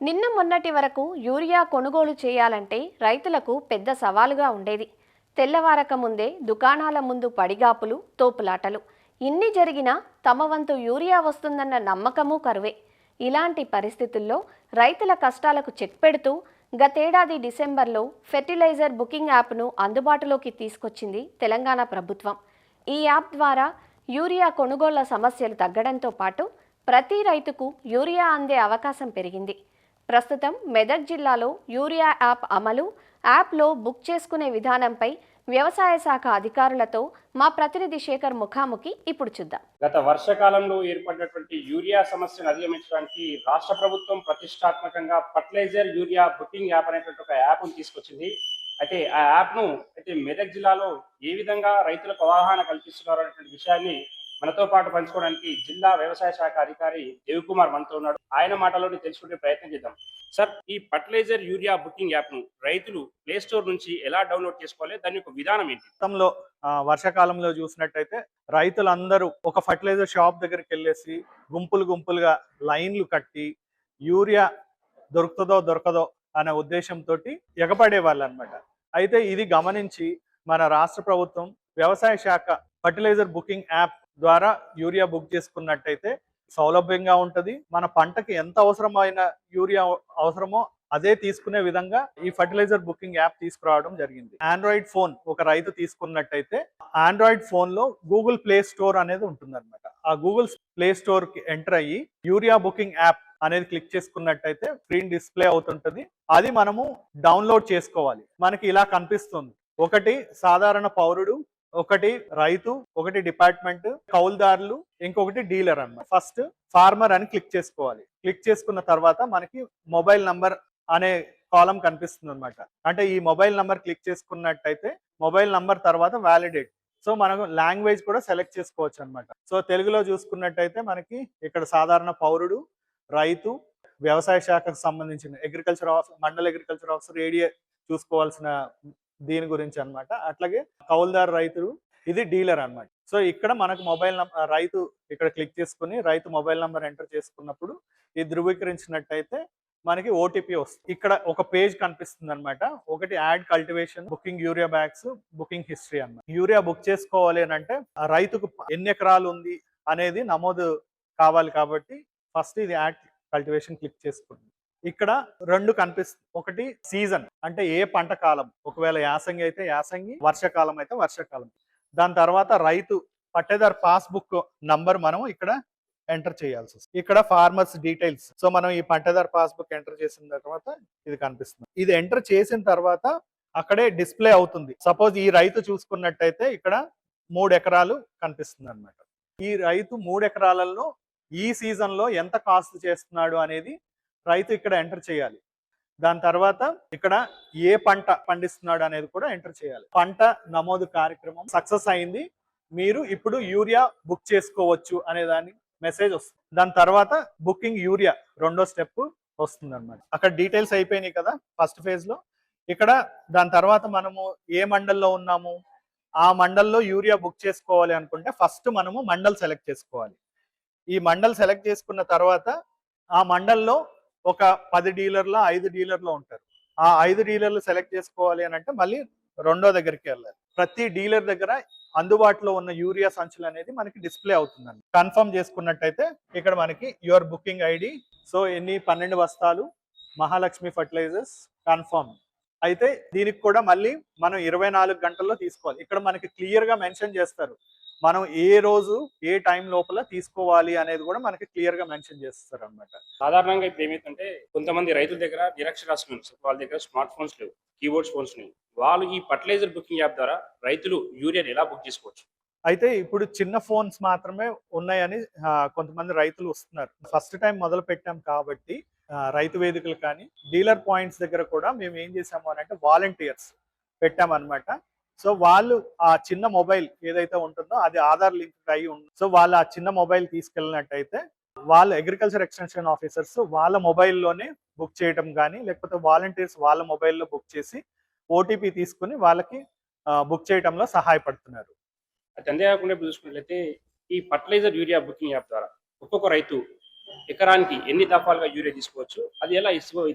నిన్న మొన్నటి వరకు యూరియా కొనుగోలు చేయాలంటే రైతులకు పెద్ద సవాలుగా ఉండేది. తెల్లవారక ముందే దుకాణాల ముందు పడిగాపులు, తోపులాటలు. ఇన్ని జరిగినా తమ వంతు యూరియా వస్తుందన్న నమ్మకమూ కరువే. ఇలాంటి పరిస్థితుల్లో రైతుల కష్టాలకు చెక్ పెడుతూ గతేడాది డిసెంబర్లో ఫెర్టిలైజర్ బుకింగ్ యాప్ను అందుబాటులోకి తీసుకొచ్చింది తెలంగాణ ప్రభుత్వం. ఈ యాప్ ద్వారా యూరియా కొనుగోళ్ల సమస్యలు తగ్గడంతో పాటు ప్రతి రైతుకు యూరియా అందే అవకాశం పెరిగింది. ప్రస్తుతం మెదక్ జిల్లాలో యూరియా యాప్ అమలు, యాప్లో బుక్ చేసుకునే విధానంపై వ్యవసాయ శాఖ అధికారులతో మా ప్రతినిధి శేఖర్ ముఖాముఖి ఇప్పుడు చూద్దాం. గత వర్షకాలంలో ఏర్పడినటువంటి యూరియా సమస్యను అధిగమించడానికి రాష్ట్ర ప్రభుత్వం ప్రతిష్టాత్మకంగా ఫర్టిలైజర్ యూరియా బుకింగ్ యాప్ అనేటువంటి ఒక యాప్ను తీసుకొచ్చింది. అయితే ఆ యాప్ను మెదక్ జిల్లాలో ఏ విధంగా రైతులకు అవగాహన కల్పిస్తున్నారు అనేటువంటి విషయాన్ని మనతో పాటు పంచుకోవడానికి జిల్లా వ్యవసాయ శాఖ అధికారి దేవికుమార్ మనతో ఉన్నాడు. ఆయన మాటలోనే తెలుసుకునే ప్రయత్నం చేద్దాం. సార్, ఈ ఫర్టిలైజర్ యూరియా బుకింగ్ యాప్ను రైతులు ప్లే స్టోర్ నుంచి ఎలా డౌన్లోడ్ చేసుకోవాలి, దాని యొక్క విధానం ఏంటి? గతంలో వర్షాకాలంలో చూసినట్టయితే రైతులందరూ ఒక ఫర్టిలైజర్ షాప్ దగ్గరికి వెళ్ళేసి గుంపులుగా లైన్లు కట్టి యూరియా దొరుకుతుందో దొరకదో అనే ఉద్దేశంతో ఎగపడే వాళ్ళు అనమాట. అయితే ఇది గమనించి మన రాష్ట్ర ప్రభుత్వం వ్యవసాయ శాఖ ఫర్టిలైజర్ బుకింగ్ యాప్ ద్వారా యూరియా బుక్ చేసుకున్నట్టయితే సౌలభ్యంగా ఉంటుంది. మన పంటకి ఎంత అవసరమైన యూరియా అవసరమో అదే తీసుకునే విధంగా ఈ ఫర్టిలైజర్ బుకింగ్ యాప్ తీసుకురావడం జరిగింది. ఆండ్రాయిడ్ ఫోన్ ఒక రైతు తీసుకున్నట్టయితే ఆండ్రాయిడ్ ఫోన్ లో గూగుల్ ప్లే స్టోర్ అనేది ఉంటుంది అనమాట. ఆ గూగుల్ ప్లే స్టోర్ కి ఎంటర్ అయ్యి యూరియా బుకింగ్ యాప్ అనేది క్లిక్ చేసుకున్నట్టయితే స్క్రీన్ డిస్ప్లే అవుతుంటది. అది మనము డౌన్లోడ్ చేసుకోవాలి. మనకి ఇలా కనిపిస్తుంది. ఒకటి సాధారణ పౌరుడు, ఒకటి రైతు, ఒకటి డిపార్ట్మెంట్, కౌలుదారులు, ఇంకొకటి డీలర్ అన్నమాట. ఫస్ట్ ఫార్మర్ అని క్లిక్ చేసుకోవాలి. క్లిక్ చేసుకున్న తర్వాత మనకి మొబైల్ నంబర్ అనే కాలం కనిపిస్తుంది అనమాట. అంటే ఈ మొబైల్ నంబర్ క్లిక్ చేసుకున్నట్టయితే మొబైల్ నంబర్ తర్వాత వ్యాలిడేట్. సో మనకు లాంగ్వేజ్ కూడా సెలెక్ట్ చేసుకోవచ్చు అనమాట. సో తెలుగులో చూసుకున్నట్టయితే మనకి ఇక్కడ సాధారణ పౌరుడు, రైతు, వ్యవసాయ శాఖకు సంబంధించిన అగ్రికల్చర్ ఆఫీసర్, మండల అగ్రికల్చర్ ఆఫీసర్, ఏడిఏ చూసుకోవాల్సిన దీని గురించి అనమాట. అట్లాగే కౌలుదారు రైతులు, ఇది డీలర్ అనమాట. సో ఇక్కడ మనకు మొబైల్ నంబర్, రైతు ఇక్కడ క్లిక్ చేసుకుని రైతు మొబైల్ నంబర్ ఎంటర్ చేసుకున్నప్పుడు ఇది ధృవీకరించినట్టయితే మనకి ఓటీపీ వస్తుంది. ఇక్కడ ఒక పేజ్ కనిపిస్తుంది అనమాట. ఒకటి add cultivation, booking urea bags, booking history అన్నమాట. యూరియా బుక్ చేసుకోవాలి అని అంటే ఆ రైతుకు ఎన్ని ఎకరాలు ఉంది అనేది నమోదు కావాలి కాబట్టి ఫస్ట్ ఇది యాడ్ కల్టివేషన్ క్లిక్ చేసుకుంది. ఇక్కడ రెండు కనిపిస్తుంది. ఒకటి సీజన్ అంటే ఏ పంట కాలం, ఒకవేళ యాసంగి అయితే యాసంగి, వర్షాకాలం అయితే వర్షాకాలం. దాని తర్వాత రైతు పట్టేదారు పాస్బుక్ నంబర్ మనం ఇక్కడ ఎంటర్ చేయాల్సి వస్తుంది. ఇక్కడ ఫార్మర్స్ డీటెయిల్స్. సో మనం ఈ పట్టేదారు పాస్బుక్ ఎంటర్ చేసిన తర్వాత ఇది కనిపిస్తుంది. ఇది ఎంటర్ చేసిన తర్వాత అక్కడే డిస్ప్లే అవుతుంది. సపోజ్ ఈ రైతు చూసుకున్నట్టయితే ఇక్కడ 3 ఎకరాలు కనిపిస్తుంది అనమాట. ఈ రైతు 3 ఎకరాలలో ఈ సీజన్ లో ఎంత కాస్ట్ చేస్తున్నాడు అనేది రైతు ఇక్కడ ఎంటర్ చేయాలి. దాని తర్వాత ఇక్కడ ఏ పంట పండిస్తున్నాడు అనేది కూడా ఎంటర్ చేయాలి. పంట నమోదు కార్యక్రమం సక్సెస్ అయింది, మీరు ఇప్పుడు యూరియా బుక్ చేసుకోవచ్చు అనే దాని మెసేజ్ వస్తుంది. దాని తర్వాత బుకింగ్ యూరియా రెండో స్టెప్ వస్తుంది అనమాట. అక్కడ డీటెయిల్స్ అయిపోయినాయి కదా ఫస్ట్ ఫేజ్ లో. ఇక్కడ దాని తర్వాత మనము ఏ మండల్లో ఉన్నాము, ఆ మండల్లో యూరియా బుక్ చేసుకోవాలి అనుకుంటే ఫస్ట్ మనము మండల్ సెలెక్ట్ చేసుకోవాలి. ఈ మండల్ సెలెక్ట్ చేసుకున్న తర్వాత ఆ మండల్లో ఒక 10 డీలర్ల 5 డీలర్లు ఉంటారు. ఆ 5 డీలర్లు సెలెక్ట్ చేసుకోవాలి అని అంటే మళ్ళీ రెండో దగ్గరికి వెళ్ళాలి. ప్రతి డీలర్ దగ్గర అందుబాటులో ఉన్న యూరియా సంచులు అనేది మనకి డిస్ప్లే అవుతుందండి. కన్ఫర్మ్ చేసుకున్నట్టయితే ఇక్కడ మనకి యువర్ బుకింగ్ ఐడి, సో ఎన్ని 12 బస్తాలు మహాలక్ష్మి ఫర్టిలైజర్స్ కన్ఫర్మ్. అయితే దీనికి కూడా మళ్ళీ మనం 24 గంటల్లో తీసుకోవాలి. ఇక్కడ మనకి క్లియర్ గా మెన్షన్ చేస్తారు మనం ఏ రోజు ఏ టైం లోపల తీసుకోవాలి అనేది కూడా మనకి క్లియర్ గా మెన్షన్ చేస్తారు అనమాట. సాధారణంగా ఇప్పుడు ఏమైతుందంటే కొంతమంది రైతుల దగ్గర నిరక్షరాస్యులు, వాళ్ళ దగ్గర స్మార్ట్ ఫోన్స్ లేవు, కీబోర్డ్స్ ఫోన్స్ లేవు. వాళ్ళు ఈ ఫర్టిలైజర్ బుకింగ్ యాప్ ద్వారా రైతులు యూరియాని ఎలా బుక్ చేసుకోవచ్చు? అయితే ఇప్పుడు చిన్న ఫోన్స్ మాత్రమే ఉన్నాయని కొంతమంది రైతులు వస్తున్నారు. ఫస్ట్ టైం మొదలు పెట్టాం కాబట్టి రైతు వేదికలు కానీ డీలర్ పాయింట్స్ దగ్గర కూడా మేము ఏం చేసాము అని అంటే వాలంటీర్స్ పెట్టామన్నమాట. సో వాళ్ళు ఆ చిన్న మొబైల్ ఏదైతే ఉంటుందో అది ఆధార్ లింక్ అయి ఉంటుంది. సో వాళ్ళు ఆ చిన్న మొబైల్ తీసుకెళ్ళినట్టయితే వాళ్ళ అగ్రికల్చర్ ఎక్స్టెన్షన్ ఆఫీసర్స్ వాళ్ళ మొబైల్లోనే బుక్ చేయడం కానీ, లేకపోతే వాలంటీర్స్ వాళ్ళ మొబైల్లో బుక్ చేసి ఓటీపీ తీసుకుని వాళ్ళకి బుక్ చేయడంలో సహాయపడుతున్నారు. అంతేకాకుండా చూసుకున్నట్లయితే ఈ ఫర్టిలైజర్ యూరియా బుకింగ్ యాప్ ద్వారా ఒక్కొక్క రైతు ఎకరానికి ఎన్ని దఫాలుగా యూరియా తీసుకోవచ్చు, అది ఎలా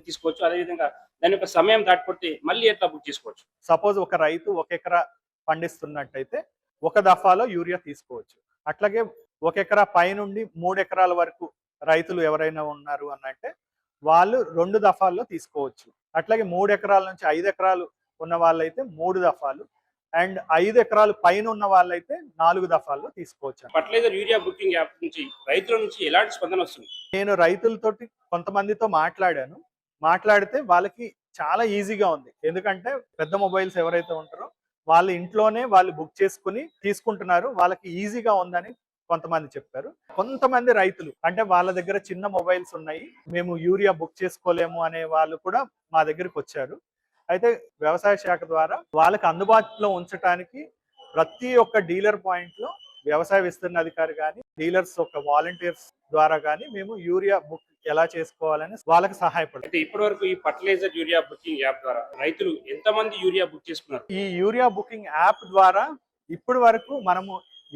తీసుకోవచ్చు, అదేవిధంగా దాని యొక్క సమయం దాటిపోతే మళ్ళీ ఎట్లా బుక్ చేసుకోవచ్చు? సపోజ్ ఒక రైతు ఒక ఎకరా పండిస్తున్నట్టయితే ఒక దఫాలో యూరియా తీసుకోవచ్చు. అట్లాగే ఒక ఎకరా పైనుండి 3 ఎకరాల వరకు రైతులు ఎవరైనా ఉన్నారు అనంటే వాళ్ళు 2 దఫాల్లో తీసుకోవచ్చు. అట్లాగే 3 ఎకరాల నుంచి 5 ఎకరాలు ఉన్న వాళ్ళైతే 3 దఫాలు, అండ్ 5 ఎకరాలు పైన ఉన్న వాళ్ళైతే 4 దఫాల్లో తీసుకోవచ్చు. ఫర్టిలైజర్ యూరియా బుకింగ్ యాప్ నుంచి రైతుల నుంచి ఎలాంటి స్పందన వస్తుంది? నేను రైతులతోటి కొంతమందితో మాట్లాడాను. మాట్లాడితే వాళ్ళకి చాలా ఈజీగా ఉంది. ఎందుకంటే పెద్ద మొబైల్స్ ఎవరైతే ఉంటారో వాళ్ళ ఇంట్లోనే వాళ్ళు బుక్ చేసుకుని తీసుకుంటున్నారు. వాళ్ళకి ఈజీగా ఉందని కొంతమంది చెప్పారు. కొంతమంది రైతులు అంటే వాళ్ళ దగ్గర చిన్న మొబైల్స్ ఉన్నాయి, మేము యూరియా బుక్ చేసుకోలేము అనే వాళ్ళు కూడా మా దగ్గరికి వచ్చారు. అయితే వ్యవసాయ శాఖ ద్వారా వాళ్ళకి అందుబాటులో ఉంచడానికి ప్రతి ఒక్క డీలర్ పాయింట్లో వ్యవసాయ విస్తరణ అధికారి కానీ డీలర్స్ ఒక వాలంటీర్స్ ద్వారా కానీ మేము యూరియా బుక్ ఎలా చేసుకోవాలని వాళ్ళకి సహాయపడుతుంది. అయితే ఇప్పటి వరకు ఈ ఫర్టిలైజర్ యూరియా బుకింగ్ యాప్ ద్వారా రైతులు ఎంతమంది యూరియా బుక్ చేసుకున్నారు? ఈ యూరియా బుకింగ్ యాప్ ద్వారా ఇప్పటి వరకు మనము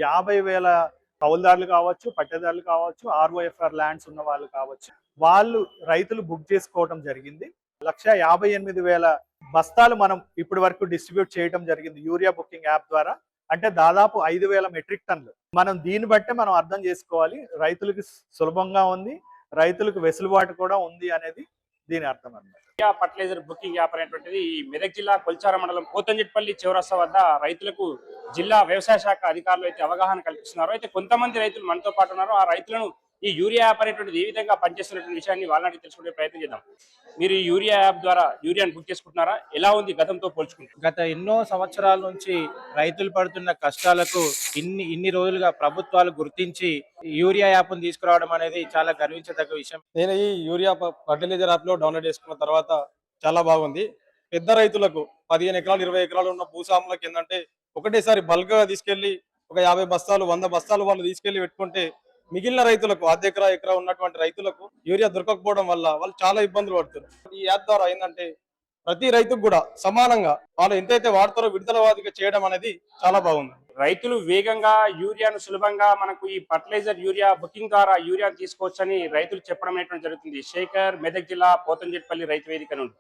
50,000 కౌలుదారులు కావచ్చు, పట్టేదారులు కావచ్చు, ఆర్ఓఎఫ్ఆర్ ల్యాండ్స్ ఉన్న వాళ్ళు కావచ్చు, వాళ్ళు రైతులు బుక్ చేసుకోవడం జరిగింది. 158,000 బస్తాలు మనం ఇప్పటి వరకు డిస్ట్రిబ్యూట్ చేయడం జరిగింది యూరియా బుకింగ్ యాప్ ద్వారా. అంటే దాదాపు 5,000 మెట్రిక్ టన్నులు. మనం దీన్ని బట్టే మనం అర్థం చేసుకోవాలి రైతులకి సులభంగా ఉంది, రైతులకు వెసులుబాటు కూడా ఉంది అనేది దీని అర్థం అన్నమాట. యూరియా ఫర్టిలైజర్ బుకింగ్ యాప్ అనేటువంటిది ఈ మెదక్ జిల్లా కొల్చార మండలం పోతంజెట్పల్లి చౌరస్తా వద్ద రైతులకు జిల్లా వ్యవసాయ శాఖ అధికారులు అయితే అవగాహన కల్పిస్తున్నారు. అయితే కొంతమంది రైతులు మనతో పాటు ఉన్నారు. ఆ రైతులను ఈ యూరియా యాప్ అనేటువంటిది ఏ విధంగా పనిచేస్తున్నటువంటి విషయాన్ని వాళ్ళని తెలుసుకునే ప్రయత్నం చేద్దాం. మీరు ఈ యూరియా యాప్ ద్వారా యూరియాని బుక్ చేసుకుంటున్నారా? ఎలా ఉంది గతంతో పోల్చుకుంటే? గత ఎన్నో సంవత్సరాల నుంచి రైతులు పడుతున్న కష్టాలకు ఇన్ని రోజులుగా ప్రభుత్వాలు గుర్తించి యూరియా యాప్ను తీసుకురావడం అనేది చాలా గర్వించదగ్గ విషయం. నేను ఈ యూరియా ఫర్టిలైజర్ యాప్ లో డౌన్లోడ్ చేసుకున్న తర్వాత చాలా బాగుంది. పెద్ద రైతులకు 15 ఎకరాలు 20 ఎకరాలు ఉన్న భూస్వాములకు ఏంటంటే ఒకటేసారి బల్క్ గా తీసుకెళ్లి ఒక 50 బస్తాలు 100 బస్తాలు వాళ్ళు తీసుకెళ్లి పెట్టుకుంటే మిగిలిన రైతులకు ఎకరా ఉన్నటువంటి రైతులకు యూరియా దొరకకపోవడం వల్ల వాళ్ళు చాలా ఇబ్బందులు పడుతున్నారు. ఈ యాప్ ద్వారా ఏంటంటే ప్రతి రైతుకు కూడా సమానంగా వాళ్ళు ఎంతైతే వాడతారో విడుదలవాదిగా చేయడం అనేది చాలా బాగుంది. రైతులు వేగంగా యూరియాను సులభంగా మనకు ఈ ఫర్టిలైజర్ యూరియా బుకింగ్ ద్వారా యూరియా తీసుకోవచ్చని రైతులు చెప్పడం అనేటువంటి జరుగుతుంది. శేఖర్, మెదక్ జిల్లా పోతంజెట్పల్లి రైతు వేదిక నుండి.